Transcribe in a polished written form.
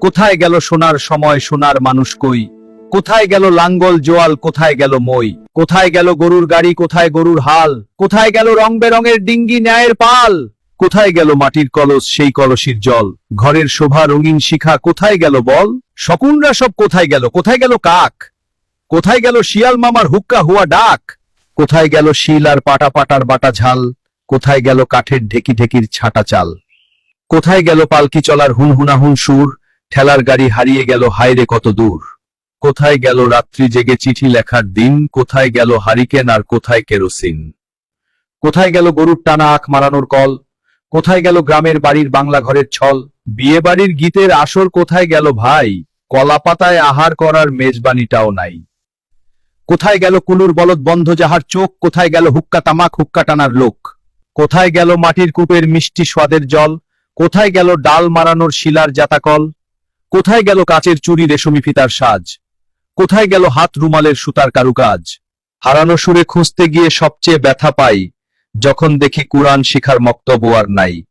কোথায় গেল সোনার সময়, সোনার মানুষ কই? কোথায় গেল লাঙ্গল জোয়াল, কোথায় গেল মই? কোথায় গেল গরুর গাড়ি, কোথায় গরুর হাল? কোথায় গেল রং বেরঙের ডিঙ্গি, ন্যায়ের পাল? কোথায় গেল মাটির কলস, সেই কলসির জল? ঘরের শোভা, রঙিন শিখা, কোথায় গেল বল? শকুনরা সব কোথায় গেল? কোথায় গেল কাক? কোথায় গেল শিয়াল মামার হুক্কা হুয়া ডাক? কোথায় গেল শিল আর পাটা পাটার বাটা ঝাল? কোথায় গেল কাঠের ঢেকি ঢেকির ছাটা চাল? কোথায় গেল পালকি চলার হুনহুনাহুন সুর? ঠেলার গাড়ি হারিয়ে গেল, হায়রে কত দূর। কোথায় গেল রাত্রি জেগে চিঠি লেখার দিন? কোথায় গেল হারিকেন আর কোথায় কেরোসিন? কোথায় গেল গরুর টানা আখ মারানোর কল? কোথায় গেল গ্রামের বাড়ির বাংলা ঘরের ছল? বিয়ে বাড়ির গীতের আসর কোথায় গেল ভাই? কলা পাতায় আহার করার মেজবানিটাও নাই। কোথায় গেল কুলুর বলদ বন্ধ যাহার চোখ? কোথায় গেল হুক্কা তামাক, হুক্কা টানার লোক? কোথায় গেল মাটির কূপের মিষ্টি স্বাদের জল? কোথায় গেল ডাল মারানোর শিলার জাতাকল? কোথায় গেল কাচের চুরি, রেশমি ফিতার সাজ? কোথায় গেল হাত রুমালের সুতার কারুকাজ? হারানো সুরে খুঁজতে গিয়ে সবচেয়ে ব্যথা পাই, যখন দেখি কুরআন শিখার মক্তব্য আর নাই।